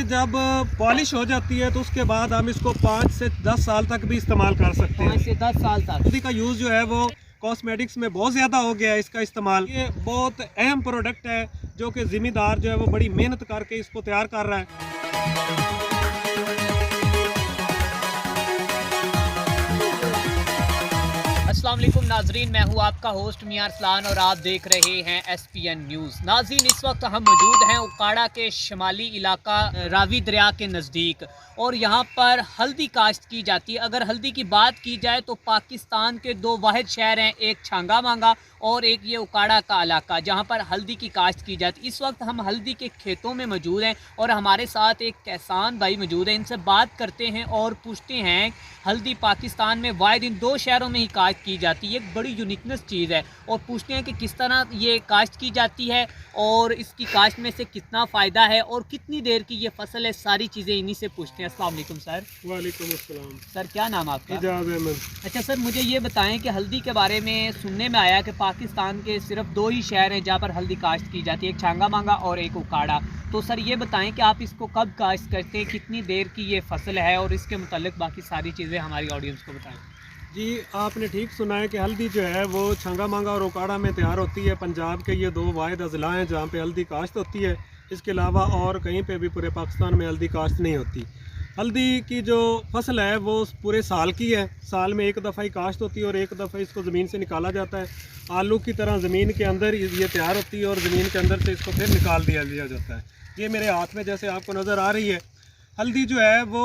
जब पॉलिश हो जाती है तो उसके बाद हम इसको 5 से 10 साल तक भी इस्तेमाल कर सकते हैं। 5 से 10 साल तक हल्दी का यूज़ जो है वो कॉस्मेटिक्स में बहुत ज़्यादा हो गया है इसका इस्तेमाल। ये बहुत अहम प्रोडक्ट है जो कि ज़िम्मेदार जो है वो बड़ी मेहनत करके इसको तैयार कर रहा है। अस्सलाम वालेकुम नाजरीन, मैं हूं आपका होस्ट मियां अरसलान और आप देख रहे हैं SPN न्यूज़। नाजरीन, इस वक्त हम मौजूद हैं उकाड़ा के शुमाली इलाका रावी दरिया के नज़दीक और यहाँ पर हल्दी काश्त की जाती है। अगर हल्दी की बात की जाए तो पाकिस्तान के दो वाहिद शहर हैं, एक छांगा मांगा और एक ये उकाड़ा का इलाका जहाँ पर हल्दी की काश्त की जाती है। इस वक्त हम हल्दी के खेतों में मौजूद हैं और हमारे साथ एक किसान भाई मौजूद हैं। इनसे बात करते हैं और पूछते हैं हल्दी पाकिस्तान में वाहिद इन दो शहरों में ही काश्त की जाती है, एक बड़ी यूनिकनेस चीज़ है, और पूछते हैं कि किस तरह ये काश्त की जाती है और इसकी काश्त में से कितना फ़ायदा है और कितनी देर की ये फसल है। सारी चीज़ें इन्हीं से पूछते हैं। अस्सलाम वालेकुम सर। वालेकुम अस्सलाम। सर, क्या नाम आपका? इजाज़ अहमद। अच्छा सर, मुझे ये बताएं कि हल्दी के बारे में सुनने में आया कि पाकिस्तान के सिर्फ दो ही शहर हैं जहाँ पर हल्दी काश्त की जाती है, एक छांगा मांगा और एक उकाड़ा। तो सर ये बताएं कि आप इसको कब काश्त करते हैं, कितनी देर की ये फसल है और इसके मुतालिक बाकी सारी चीज़ें हमारी ऑडियंस को बताएं। जी, आपने ठीक सुना है कि हल्दी जो है वो छांगा मांगा और उकाड़ा में तैयार होती है। पंजाब के ये दो वाहिद अजला हैं जहाँ पे हल्दी काश्त होती है। इसके अलावा और कहीं पे भी पूरे पाकिस्तान में हल्दी काश्त नहीं होती। हल्दी की जो फसल है वो पूरे साल की है। साल में एक दफ़ा ही काश्त होती है और एक दफ़ा इसको ज़मीन से निकाला जाता है। आलू की तरह ज़मीन के अंदर ये तैयार होती है और ज़मीन के अंदर से इसको फिर निकाल दिया जाता है। ये मेरे हाथ में जैसे आपको नज़र आ रही है, हल्दी जो है वो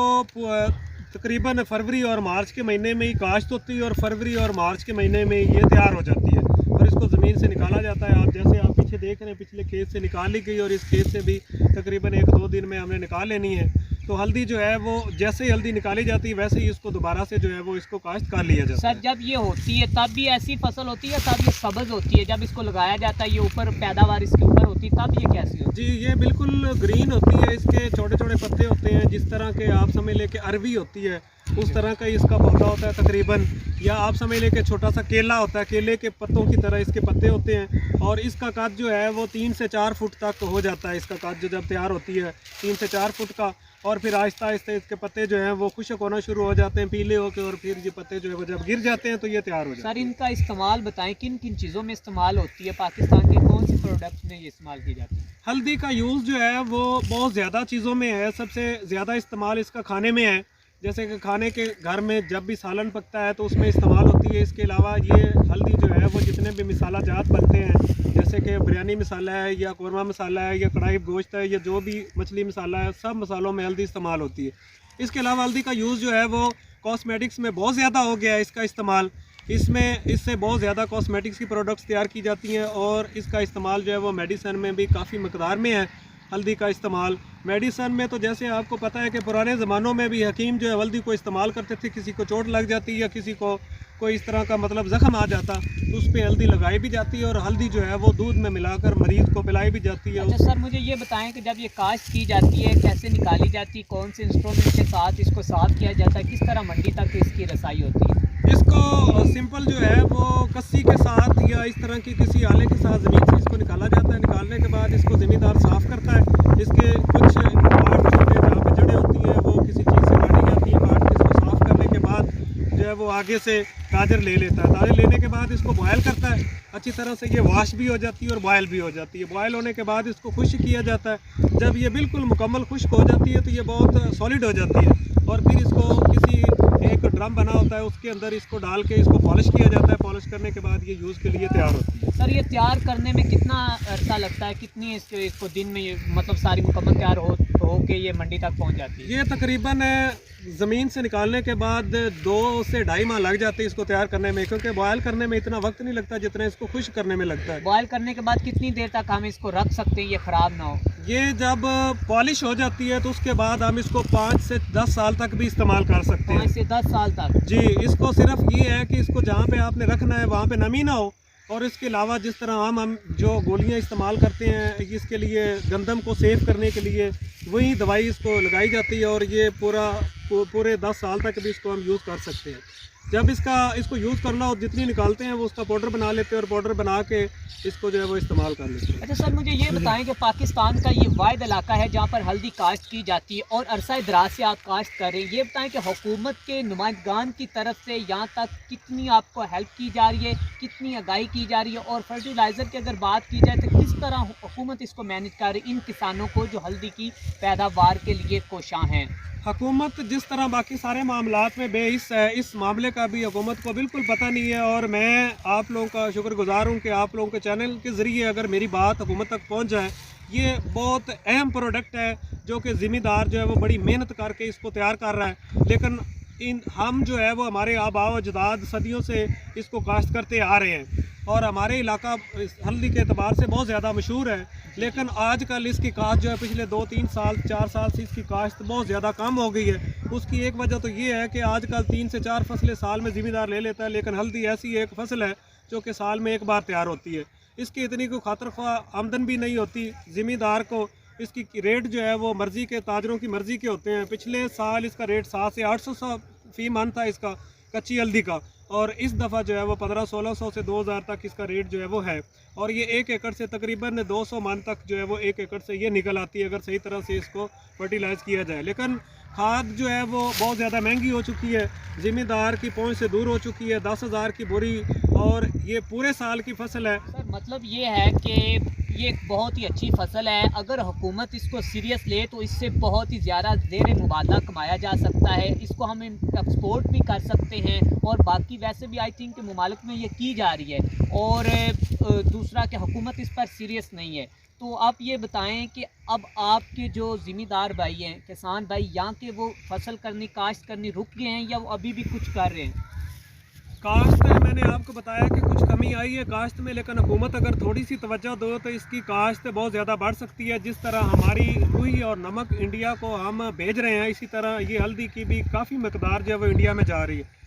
तकरीबन फरवरी और मार्च के महीने में ही काश्त होती है और फरवरी और मार्च के महीने में ये तैयार हो जाती है और इसको ज़मीन से निकाला जाता है। आप जैसे आप पीछे देख रहे हैं, पिछले खेत से निकाल ली गई और इस खेत से भी तकरीबन 1-2 दिन में हमने निकाल लेनी है। तो हल्दी जो है वो जैसे ही हल्दी निकाली जाती है वैसे ही इसको दोबारा से जो है वो इसको काश्त कर लिया जाता है। सर, जब ये होती है तब भी ऐसी फसल होती है, तब ये सब्ज़ होती है, जब इसको लगाया जाता है ये ऊपर पैदावार इसके ऊपर होती है, तब ये कैसी होती जी, ये बिल्कुल ग्रीन होती है। इसके छोटे छोटे पत्ते होते हैं, जिस तरह के आप समझ लें कि अरवी होती है उस तरह का इसका पौधा होता है तकरीबन, या आप समझ लें कि छोटा सा केला होता है, केले के पत्तों की तरह इसके पत्ते होते हैं और इसका कद जो है वो 3 से 4 फुट तक हो जाता है। इसका कद जो जब तैयार होती है 3 से 4 फुट का, और फिर आहिस्ता आहिस्ता इसके पत्ते जो हैं वो खुश्क होना शुरू हो जाते हैं पीले होकर, और फिर ये पत्ते जो है वो जब गिर जाते हैं तो ये तैयार हो जाते हैं। सर, इनका इस्तेमाल बताएं, किन किन चीज़ों में इस्तेमाल होती है, पाकिस्तान के कौन से प्रोडक्ट्स में ये इस्तेमाल की जाती है? हल्दी का यूज़ जो है वो बहुत ज़्यादा चीज़ों में है। सबसे ज़्यादा इस्तेमाल इसका खाने में है, जैसे कि खाने के घर में जब भी सालन पकता है तो उसमें इस्तेमाल होती है। इसके अलावा ये हल्दी जो है वो जितने भी मसाला जात बनते हैं, जैसे कि बिरयानी मसाला है या कौरमा मसाला है या कढ़ाई गोश्त है या जो भी मछली मसाला है, सब मसालों में हल्दी इस्तेमाल होती है। इसके अलावा हल्दी का यूज़ जो है वो कॉस्मेटिक्स में बहुत ज़्यादा हो गया है इसका इस्तेमाल। इससे बहुत ज़्यादा कॉस्मेटिक्स की प्रोडक्ट्स तैयार की जाती हैं और इसका इस्तेमाल जो है वो मेडिसन में भी काफ़ी मकदार में है। हल्दी का इस्तेमाल मेडिसन में तो जैसे आपको पता है कि पुराने ज़मानों में भी हकीम जो है हल्दी को इस्तेमाल करते थे। किसी को चोट लग जाती या किसी को कोई इस तरह का मतलब ज़ख्म आ जाता तो उस पर हल्दी लगाई भी जाती है और हल्दी जो है वो दूध में मिलाकर मरीज़ को पिलाई भी जाती है। अच्छा सर, मुझे ये बताएं कि जब ये काश्त की जाती है कैसे निकाली जाती है, कौन से इंस्ट्रूमेंट के साथ इसको साफ़ किया जाता है, किस तरह मंडी तक इसकी रसाई होती है? इसको सिंपल जो है वो कस्सी के साथ या इस तरह की किसी आले के साथ ज़मीन से इसको निकाला जाता है। निकालने के बाद इसको ज़मींदार साफ़ करता है। इसके कुछ पार्ट होते हैं जहाँ पे जड़ें होती हैं वो किसी चीज़ से काटी जाती है। काट के इसको साफ़ करने के बाद जो है वो आगे से गाजर ले लेता है। गाजर लेने के बाद इसको बॉयल करता है अच्छी तरह से। ये वॉश भी हो जाती है और बॉयल भी हो जाती है। बॉयल होने के बाद इसको खुश्क किया जाता है। जब ये बिल्कुल मुकम्मल खुश्क हो जाती है तो ये बहुत सॉलिड हो जाती है और फिर इसको किसी एक ड्रम बना होता है उसके अंदर इसको डाल के इसको पॉलिश किया जाता है। पॉलिश करने के बाद ये यूज़ के लिए तैयार होती है। सर, ये तैयार करने में कितना अरसा लगता है, कितनी इसको दिन में ये मतलब सारी मुकम्मल तैयार हो के ये मंडी तक पहुंच जाती है? ये तकरीबन ज़मीन से निकालने के बाद 2 से 2.5 माह लग जाते हैं इसको तैयार करने में, क्योंकि बॉयल करने में इतना वक्त नहीं लगता जितना इसको खुश्क करने में लगता है। बॉयल करने के बाद कितनी देर तक हम इसको रख सकते हैं ये ख़राब ना हो? ये जब पॉलिश हो जाती है तो उसके बाद हम इसको 5 से 10 साल तक भी इस्तेमाल कर सकते हैं। 5 से 10 साल तक? जी, इसको सिर्फ ये है कि इसको जहाँ पे आपने रखना है वहाँ पे नमी ना हो, और इसके अलावा जिस तरह हम जो गोलियाँ इस्तेमाल करते हैं इसके लिए गंदम को सेव करने के लिए वही दवाई इसको लगाई जाती है और ये पूरे 10 साल तक भी इसको हम यूज़ कर सकते हैं। जब इसको यूज़ करना हो जितनी निकालते हैं वो उसका पाउडर बना लेते हैं और पाउडर बना के इसको जो है वो इस्तेमाल कर लेते हैं। अच्छा सर, मुझे ये बताएं कि पाकिस्तान का ये वाहिद इलाका है जहाँ पर हल्दी काश्त की जाती है और अरसा दराज से आप काश्त कर रहे हैं। ये बताएं कि हुकूमत के नुमाइंदगान की तरफ से यहाँ तक कितनी आपको हेल्प की जा रही है, कितनी आगाही की जा रही है, और फर्टिलाइज़र की अगर बात की जाए तो किस तरह हुकूमत इसको मैनेज कर रही है इन किसानों को जो हल्दी की पैदावार के लिए कोशां हैं। हुकूमत जिस तरह बाकी सारे मामलात में बेहिस्सा है, इस मामले का भी हुकूमत को बिल्कुल पता नहीं है। और मैं आप लोगों का शुक्रगुजार हूँ कि आप लोगों के चैनल के ज़रिए अगर मेरी बात हुकूमत तक पहुँच जाए। ये बहुत अहम प्रोडक्ट है जो कि ज़िम्मेदार जो है वो बड़ी मेहनत करके इसको तैयार कर रहा है, लेकिन हम जो है वो हमारे आबा व अजदाद सदियों से इसको काश्त करते आ रहे हैं और हमारे इलाका हल्दी के अतबार से बहुत ज़्यादा मशहूर है। लेकिन आजकल इसकी काश्त जो है पिछले 2-3 साल 4 साल से इसकी काश्त बहुत ज़्यादा कम हो गई है। उसकी एक वजह तो ये है कि आजकल 3 से 4 फसलें साल में ज़िम्मेदार ले लेता है, लेकिन हल्दी ऐसी एक फसल है जो कि साल में एक बार तैयार होती है। इसकी इतनी कोई खातर ख्वाह आमदन भी नहीं होती ज़िम्मेदार को। इसकी रेट जो है वो मर्ज़ी के ताजरों की मर्ज़ी के होते हैं। पिछले साल इसका रेट 700 से 800 फ़ी मन था इसका कच्ची हल्दी का, और इस दफ़ा जो है वो 1500-1600 से 2000 तक इसका रेट जो है वो है। और ये 1 एकड़ से तकरीबन 200 मन तक जो है वो 1 एकड़ से ये निकल आती है अगर सही तरह से इसको फर्टिलाइज़ किया जाए। लेकिन खाद जो है वो बहुत ज़्यादा महंगी हो चुकी है, ज़िम्मेदार की पहुंच से दूर हो चुकी है। 10,000 की बोरी और ये पूरे साल की फसल है। सर मतलब ये है कि ये एक बहुत ही अच्छी फसल है, अगर हुकूमत इसको सीरियस ले तो इससे बहुत ही ज़्यादा ज़ेर मुबादला कमाया जा सकता है। इसको हम एक्सपोर्ट भी कर सकते हैं और बाकी वैसे भी आई थिंक मुमालिक में ये की जा रही है। और दूसरा कि हुकूमत इस पर सीरियस नहीं है। तो आप ये बताएं कि अब आपके जो ज़िम्मेदार भाई हैं, किसान भाई, यहाँ के वो फसल करनी काश्त करनी रुक गए हैं या वो अभी भी कुछ कर रहे हैं? काश्त में मैंने आपको बताया कि कुछ कमी आई है काश्त में, लेकिन हुकूमत अगर थोड़ी सी तवज्जो दो तो इसकी काश्त बहुत ज़्यादा बढ़ सकती है। जिस तरह हमारी रुई और नमक इंडिया को हम भेज रहे हैं, इसी तरह ये हल्दी की भी काफ़ी मकदार जो है वो इंडिया में जा रही है।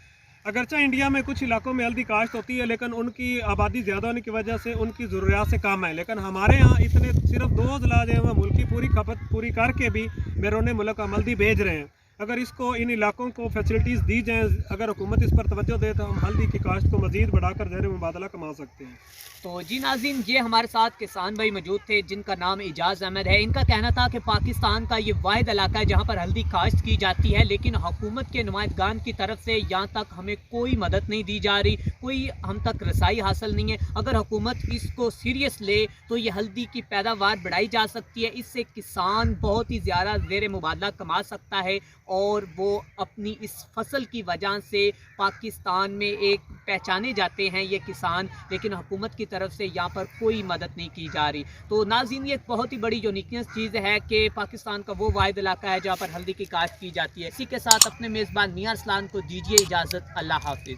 अगरचा इंडिया में कुछ इलाकों में हल्दी काश्त होती है, लेकिन उनकी आबादी ज़्यादा होने की वजह से उनकी ज़रूरियात से कम है। लेकिन हमारे यहाँ इतने सिर्फ 2 ज़िला जो है वो मुल्क की पूरी खपत पूरी करके भी बैरून मुल्क हम हल्दी भेज रहे हैं। अगर इसको इन इलाकों को फैसिलिटीज़ दी जाएँ, अगर हुकूमत इस पर तवज्जो दे तो हम हल्दी की काश्त को मज़ीद बढ़ाकर ज़ेर मुबादला कमा सकते हैं। तो जी नाज़रीन, ये हमारे साथ किसान भाई मौजूद थे जिनका नाम एजाज़ अहमद है। इनका कहना था कि पाकिस्तान का ये वाहिद इलाका है जहाँ पर हल्दी काश्त की जाती है, लेकिन हुकूमत के नुमाइंदगान की तरफ से यहाँ तक हमें कोई मदद नहीं दी जा रही, कोई हम तक रसाई हासिल नहीं है। अगर हुकूमत इसको सीरियस ले तो ये हल्दी की पैदावार बढ़ाई जा सकती है। इससे किसान बहुत ही ज़्यादा ज़ेर मुबादला कमा सकता है और वो अपनी इस फसल की वजह से पाकिस्तान में एक पहचाने जाते हैं ये किसान, लेकिन हुकूमत की तरफ से यहाँ पर कोई मदद नहीं की जा रही। तो नाज़रीन, ये एक बहुत ही बड़ी यूनिकनेस चीज़ है कि पाकिस्तान का वो वाहिद इलाका है जहाँ पर हल्दी की काश्त की जाती है। इसी के साथ अपने मेज़बान मियां अरसलान को दीजिए इजाज़त। अल्लाह हाफिज़।